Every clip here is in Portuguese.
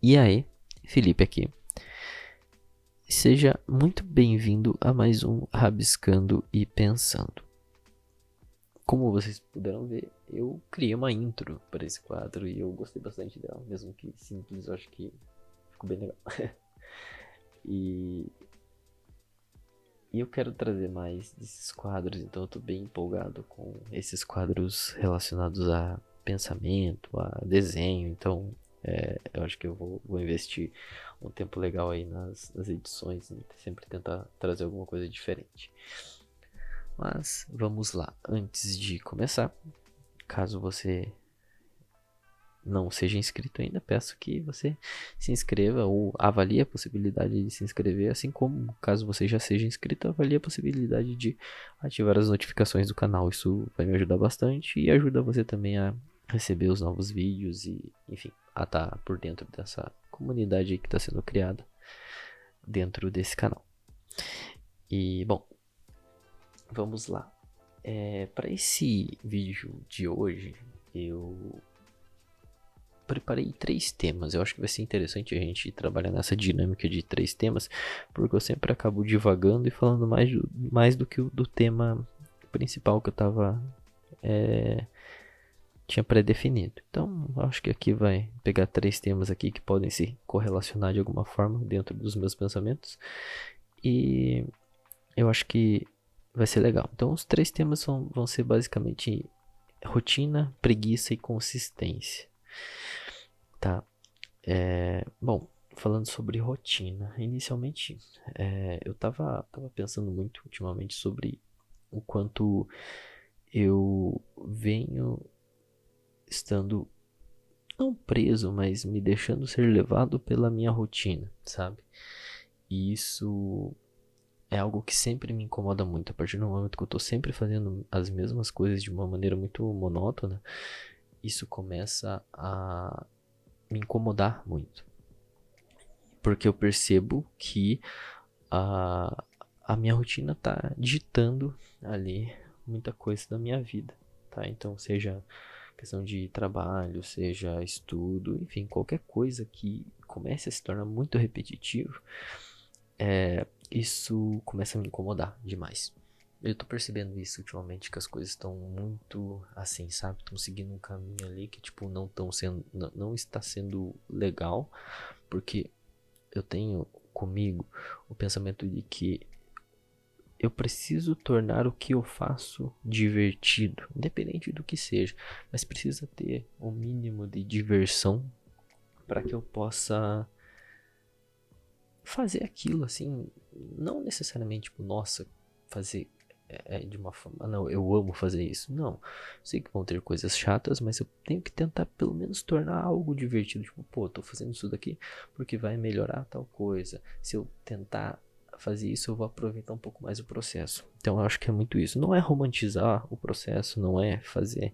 E aí, Felipe aqui. Seja muito bem-vindo a mais um Rabiscando e Pensando. Como vocês puderam ver, eu criei uma intro para esse quadro e eu gostei bastante dela, mesmo que simples, eu acho que ficou bem legal. E eu quero trazer mais desses quadros, então eu tô bem empolgado com esses quadros relacionados a pensamento, a desenho, então eu acho que eu vou investir um tempo legal aí nas edições e sempre tentar trazer alguma coisa diferente. Mas vamos lá, antes de começar, caso você não seja inscrito ainda, peço que você se inscreva ou avalie a possibilidade de se inscrever, assim como, caso você já seja inscrito, avalie a possibilidade de ativar as notificações do canal. Isso vai me ajudar bastante e ajuda você também a receber os novos vídeos e, enfim, a estar por dentro dessa comunidade aí que está sendo criada dentro desse canal. E, bom, vamos lá. Para esse vídeo de hoje, eu preparei 3 temas. Eu acho que vai ser interessante a gente trabalhar nessa dinâmica de 3 temas, porque eu sempre acabo divagando e falando mais do que do tema principal que eu tava tinha pré-definido. Então, eu acho que aqui vai pegar 3 temas aqui que podem se correlacionar de alguma forma dentro dos meus pensamentos. E eu acho que vai ser legal. Então, os 3 temas vão ser basicamente rotina, preguiça e consistência. Tá. Bom, falando sobre rotina, inicialmente eu tava pensando muito ultimamente sobre o quanto eu venho estando não preso, mas me deixando ser levado pela minha rotina, sabe? E isso é algo que sempre me incomoda muito. A partir do momento que eu tô sempre fazendo as mesmas coisas de uma maneira muito monótona, isso começa a me incomodar muito. Porque eu percebo que a, a minha rotina tá ditando ali muita coisa da minha vida, tá? Então, seja questão de trabalho, seja estudo, enfim, qualquer coisa que comece a se tornar muito repetitivo, isso começa a me incomodar demais. Eu tô percebendo isso ultimamente, que as coisas estão muito assim, sabe? Estão seguindo um caminho ali que, tipo, não está sendo legal, porque eu tenho comigo o pensamento de que eu preciso tornar o que eu faço divertido, independente do que seja, mas precisa ter o mínimo de diversão para que eu possa fazer aquilo assim, não necessariamente tipo, nossa, fazer de uma forma, não, eu amo fazer isso. Não, sei que vão ter coisas chatas, mas eu tenho que tentar pelo menos tornar algo divertido. Tipo, pô, tô fazendo isso daqui porque vai melhorar tal coisa. Se eu tentar fazer isso, eu vou aproveitar um pouco mais o processo. Então eu acho que é muito isso. Não é romantizar o processo, não é fazer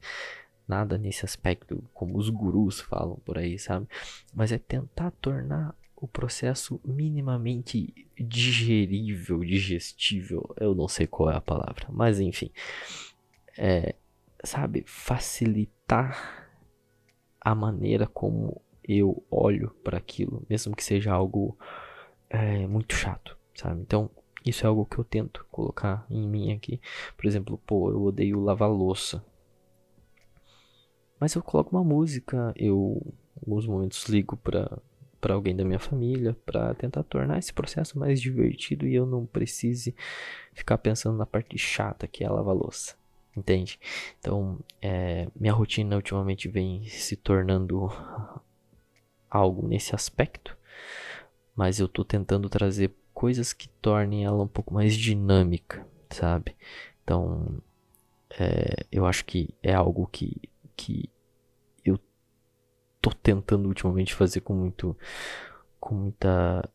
nada nesse aspecto como os gurus falam por aí, sabe? Mas é tentar tornar o processo minimamente digerível, digestível, eu não sei qual é a palavra, mas enfim, sabe, facilitar a maneira como eu olho para aquilo, mesmo que seja algo muito chato, sabe? Então, isso é algo que eu tento colocar em mim aqui. Por exemplo, pô, eu odeio lavar louça, mas eu coloco uma música, eu em alguns momentos ligo para alguém da minha família para tentar tornar esse processo mais divertido e eu não precise ficar pensando na parte chata que é lavar louça, entende? Então, minha rotina ultimamente vem se tornando algo nesse aspecto, mas eu tô tentando trazer coisas que tornem ela um pouco mais dinâmica, sabe? Então, eu acho que é algo que eu tô tentando ultimamente fazer com muita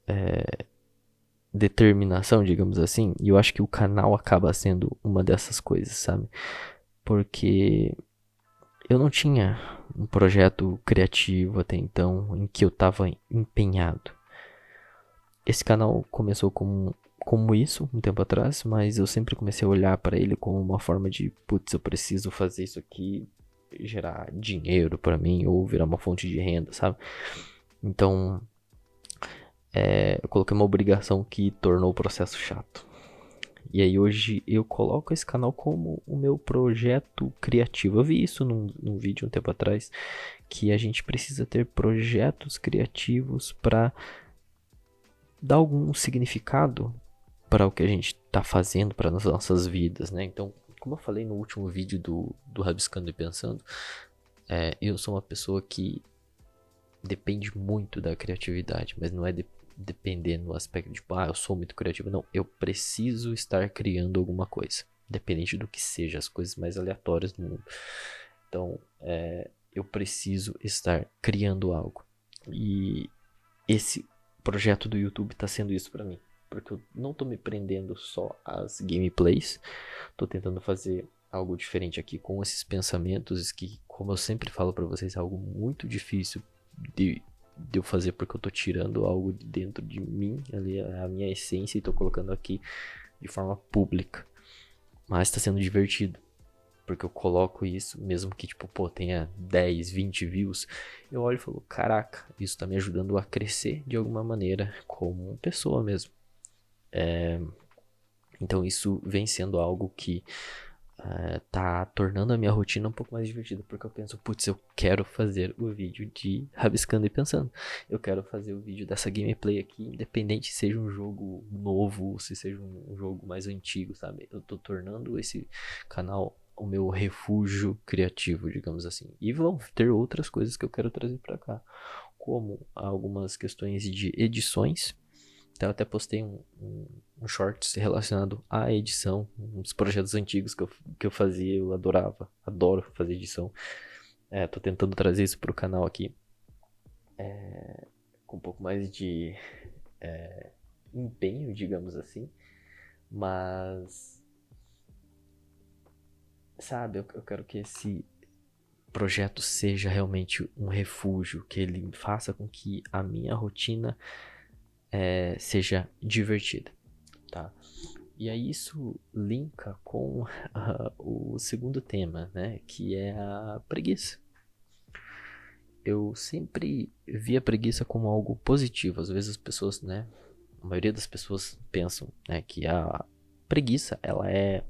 determinação, digamos assim, e eu acho que o canal acaba sendo uma dessas coisas, sabe? Porque eu não tinha um projeto criativo até então em que eu tava empenhado. Esse canal começou como isso um tempo atrás, mas eu sempre comecei a olhar para ele como uma forma de, putz, eu preciso fazer isso aqui gerar dinheiro para mim ou virar uma fonte de renda, sabe? Então, eu coloquei uma obrigação que tornou o processo chato. E aí hoje eu coloco esse canal como o meu projeto criativo. Eu vi isso num vídeo um tempo atrás, que a gente precisa ter projetos criativos para dar algum significado para o que a gente está fazendo para as nossas vidas, né? Então, como eu falei no último vídeo do Rabiscando e Pensando, eu sou uma pessoa que depende muito da criatividade, mas não é depender no aspecto de, tipo, eu sou muito criativo. Não, eu preciso estar criando alguma coisa, independente do que seja, as coisas mais aleatórias do mundo. Então, eu preciso estar criando algo. E esse projeto do YouTube está sendo isso para mim, porque eu não estou me prendendo só às gameplays, estou tentando fazer algo diferente aqui com esses pensamentos que, como eu sempre falo para vocês, é algo muito difícil de eu fazer, porque eu tô tirando algo de dentro de mim, ali a minha essência, e tô colocando aqui de forma pública. Mas tá sendo divertido, porque eu coloco isso, mesmo que tipo, tenha 10, 20 views, eu olho e falo, caraca, isso tá me ajudando a crescer de alguma maneira, como pessoa mesmo. Então isso vem sendo algo que tá tornando a minha rotina um pouco mais divertida, porque eu penso, putz, eu quero fazer o vídeo de Rabiscando e Pensando. Eu quero fazer o vídeo dessa gameplay aqui, independente se seja um jogo novo, se seja um jogo mais antigo, sabe? Eu tô tornando esse canal o meu refúgio criativo, digamos assim. E vão ter outras coisas que eu quero trazer pra cá, como algumas questões de edições. Então, eu até postei um shorts relacionado à edição, uns projetos antigos que eu fazia, eu adoro fazer edição. Tô tentando trazer isso pro canal aqui, com um pouco mais de empenho, digamos assim. Mas, sabe, eu quero que esse projeto seja realmente um refúgio, que ele faça com que a minha rotina seja divertida, tá? E aí isso linka com o segundo tema, né, que é a preguiça. Eu sempre vi a preguiça como algo positivo. Às vezes as pessoas, né, a maioria das pessoas pensam, né, que a preguiça ela é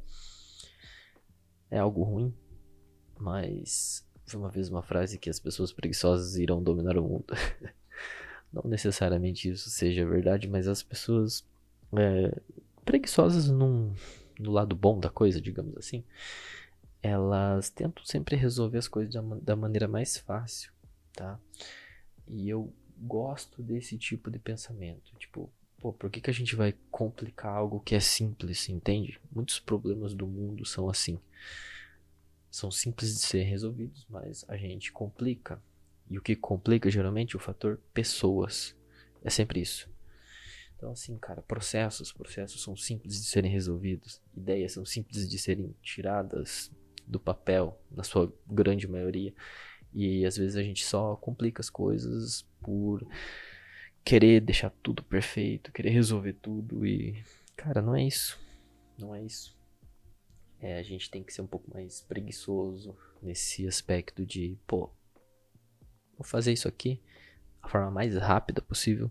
algo ruim, mas foi uma vez uma frase que as pessoas preguiçosas irão dominar o mundo. Não necessariamente isso seja verdade, mas as pessoas preguiçosas no lado bom da coisa, digamos assim, elas tentam sempre resolver as coisas da maneira mais fácil, tá? E eu gosto desse tipo de pensamento. Tipo, por que a gente vai complicar algo que é simples, entende? Muitos problemas do mundo são assim. São simples de serem resolvidos, mas a gente complica. E o que complica geralmente é o fator pessoas. É sempre isso. Então, assim, cara, processos são simples de serem resolvidos. Ideias são simples de serem tiradas do papel, na sua grande maioria. E às vezes a gente só complica as coisas por querer deixar tudo perfeito, querer resolver tudo e, cara, não é isso. Não é isso. A gente tem que ser um pouco mais preguiçoso nesse aspecto de, vou fazer isso aqui da forma mais rápida possível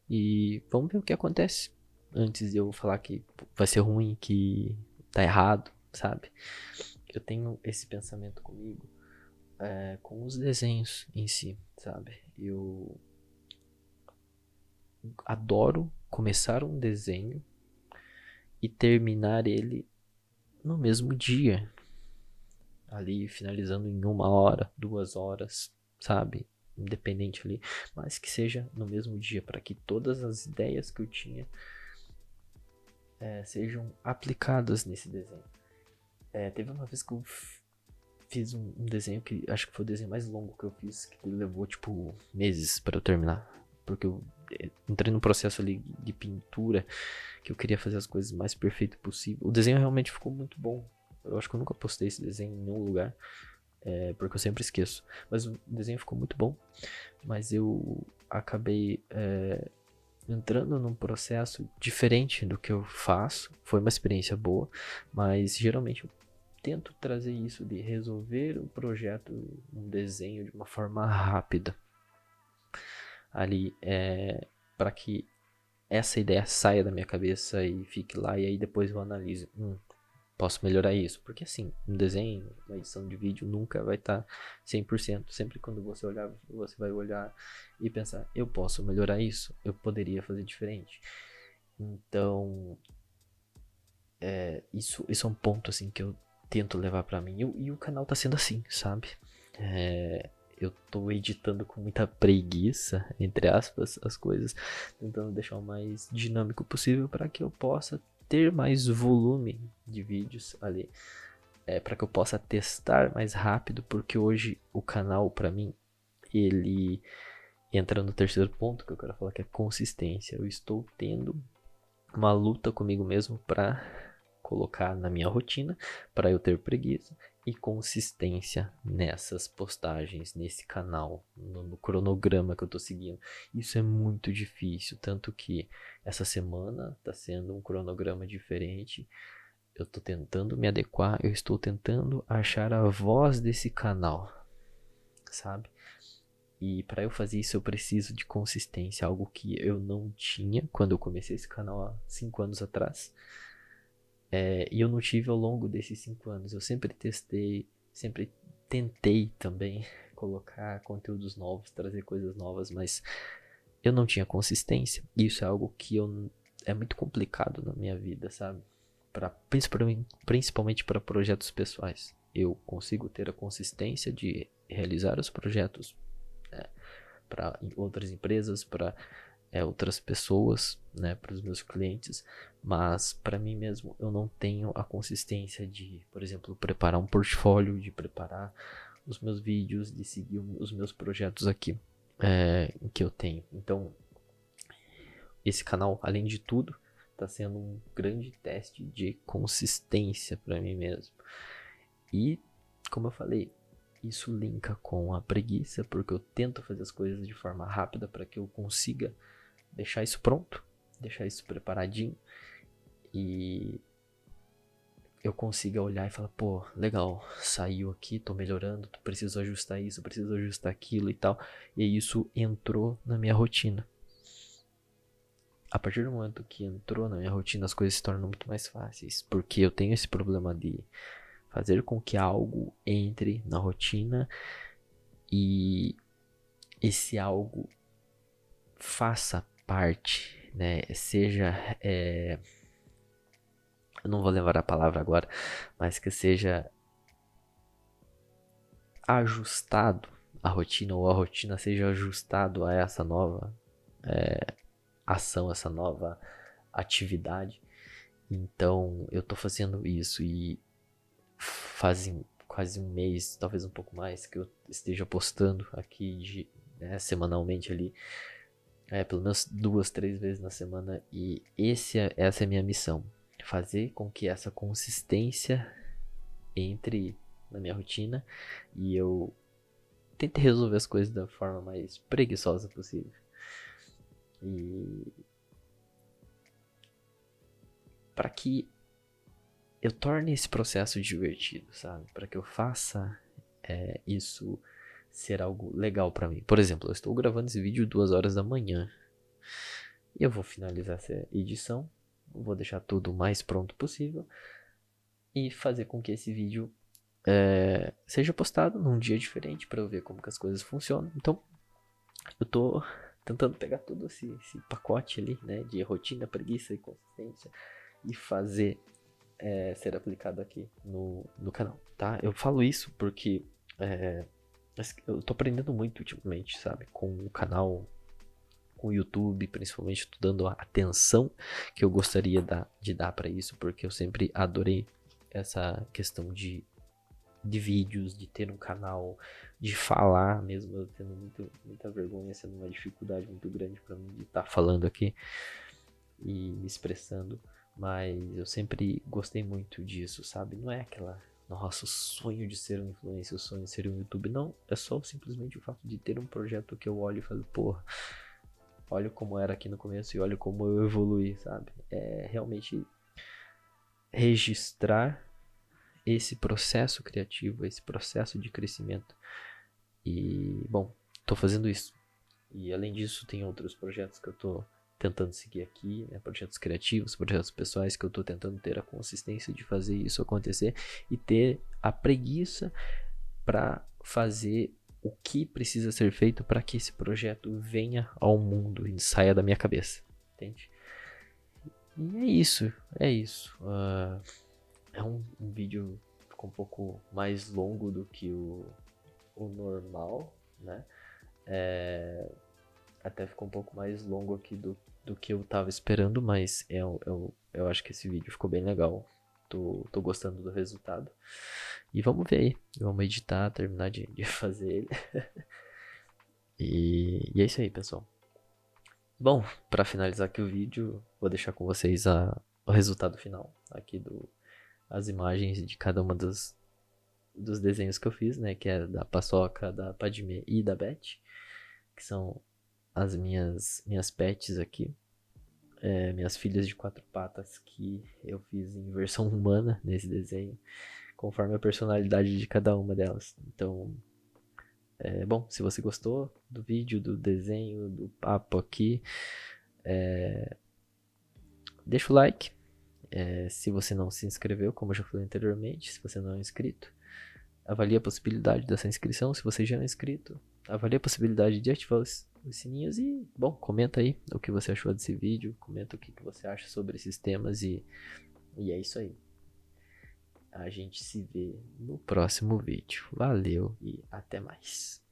e vamos ver o que acontece antes de eu falar que vai ser ruim, que tá errado, sabe? Eu tenho esse pensamento comigo com os desenhos em si, sabe? Eu adoro começar um desenho e terminar ele no mesmo dia, ali finalizando em 1 hora, 2 horas, sabe? Independente ali, mas que seja no mesmo dia, para que todas as ideias que eu tinha sejam aplicadas nesse desenho. Teve uma vez que eu fiz um desenho que acho que foi o desenho mais longo que eu fiz, que levou tipo meses para eu terminar, porque eu entrei num processo ali de pintura que eu queria fazer as coisas mais perfeito possível. O desenho realmente ficou muito bom. Eu acho que eu nunca postei esse desenho em nenhum lugar, porque eu sempre esqueço. Mas o desenho ficou muito bom, mas eu acabei entrando num processo diferente do que eu faço. Foi uma experiência boa, mas geralmente eu tento trazer isso de resolver um projeto, um desenho de uma forma rápida. ali para que essa ideia saia da minha cabeça e fique lá, e aí depois eu analiso. Posso melhorar isso. Porque assim, um desenho, uma edição de vídeo nunca vai estar 100%. Sempre quando você olhar, você vai olhar e pensar, eu posso melhorar isso, eu poderia fazer diferente. Então, isso é um ponto assim que eu tento levar pra mim. E o canal tá sendo assim, sabe? Eu tô editando com muita preguiça, entre aspas, as coisas, tentando deixar o mais dinâmico possível para que eu possa ter mais volume de vídeos ali, para que eu possa testar mais rápido, porque hoje o canal para mim, ele entra no terceiro ponto que eu quero falar, que é consistência. Eu estou tendo uma luta comigo mesmo para colocar na minha rotina, para eu ter preguiça e consistência nessas postagens, nesse canal, no cronograma que eu tô seguindo. Isso é muito difícil, tanto que essa semana tá sendo um cronograma diferente. Eu tô tentando me adequar, eu estou tentando achar a voz desse canal, sabe? E para eu fazer isso eu preciso de consistência, algo que eu não tinha quando eu comecei esse canal há 5 anos atrás. E eu não tive ao longo desses 5 anos. Eu sempre testei, sempre tentei também colocar conteúdos novos, trazer coisas novas, mas eu não tinha consistência. Isso é algo que é muito complicado na minha vida, sabe? Principalmente para projetos pessoais. Eu consigo ter a consistência de realizar os projetos para outras empresas, para outras pessoas, né, para os meus clientes, mas para mim mesmo eu não tenho a consistência de, por exemplo, preparar um portfólio, de preparar os meus vídeos, de seguir os meus projetos aqui que eu tenho. Então, esse canal, além de tudo, está sendo um grande teste de consistência para mim mesmo. E, como eu falei, isso linka com a preguiça, porque eu tento fazer as coisas de forma rápida para que eu consiga deixar isso pronto, deixar isso preparadinho e eu consiga olhar e falar, pô, legal, saiu aqui, tô melhorando, preciso ajustar isso, preciso ajustar aquilo e tal. E isso entrou na minha rotina. A partir do momento que entrou na minha rotina, as coisas se tornam muito mais fáceis, porque eu tenho esse problema de fazer com que algo entre na rotina e esse algo faça parte, né? Seja, eu não vou lembrar a palavra agora, mas que seja ajustado a rotina, ou a rotina seja ajustado a essa nova ação, essa nova atividade. Então eu tô fazendo isso e faz quase um mês, talvez um pouco mais, que eu esteja postando aqui semanalmente ali, pelo menos 2, 3 vezes na semana, e essa é a minha missão, fazer com que essa consistência entre na minha rotina e eu tente resolver as coisas da forma mais preguiçosa possível. E para que eu torne esse processo divertido, sabe? Para que eu faça isso ser algo legal para mim. Por exemplo, eu estou gravando esse vídeo 2 horas da manhã. E eu vou finalizar essa edição, vou deixar tudo o mais pronto possível e fazer com que esse vídeo seja postado num dia diferente para eu ver como que as coisas funcionam. Então, eu tô tentando pegar todo esse pacote ali, né, de rotina, preguiça e consistência e fazer ser aplicado aqui no canal, tá? Eu falo isso porque eu tô aprendendo muito ultimamente, sabe? Com o canal, com o YouTube, principalmente, tô dando a atenção que eu gostaria de dar para isso, porque eu sempre adorei essa questão de vídeos, de ter um canal, de falar mesmo, eu tendo muita vergonha, sendo uma dificuldade muito grande para mim de estar falando aqui e me expressando, mas eu sempre gostei muito disso, sabe? Não é aquela, nossa, o sonho de ser um influencer, o sonho de ser um YouTube, não, é só simplesmente o fato de ter um projeto que eu olho e falo, porra, olha como era aqui no começo e olha como eu evoluí, sabe? É realmente registrar esse processo criativo, esse processo de crescimento. E, bom, tô fazendo isso. E além disso, tem outros projetos que eu tô tentando seguir aqui, né? Projetos criativos, projetos pessoais que eu tô tentando ter a consistência de fazer isso acontecer e ter a preguiça para fazer o que precisa ser feito para que esse projeto venha ao mundo e saia da minha cabeça, entende? E é isso, é isso. É um vídeo que ficou um pouco mais longo do que o normal, né? Até ficou um pouco mais longo aqui do que eu tava esperando, mas eu acho que esse vídeo ficou bem legal. Tô gostando do resultado. E vamos ver aí. Vamos editar, terminar de fazer ele. E é isso aí, pessoal. Bom, para finalizar aqui o vídeo, vou deixar com vocês o resultado final aqui as imagens de cada uma dos desenhos que eu fiz, né? Que é da Paçoca, da Padmé e da Beth, que são as minhas pets aqui, minhas filhas de 4 patas que eu fiz em versão humana nesse desenho, conforme a personalidade de cada uma delas. Então, bom, se você gostou do vídeo, do desenho, do papo aqui, deixa o like. Se você não se inscreveu, como eu já falei anteriormente, se você não é inscrito, avalie a possibilidade dessa inscrição. Se você já é inscrito, avalie a possibilidade de ativar os sininhos e, bom, comenta aí o que você achou desse vídeo, comenta o que você acha sobre esses temas e é isso aí. A gente se vê no próximo vídeo. Valeu e até mais.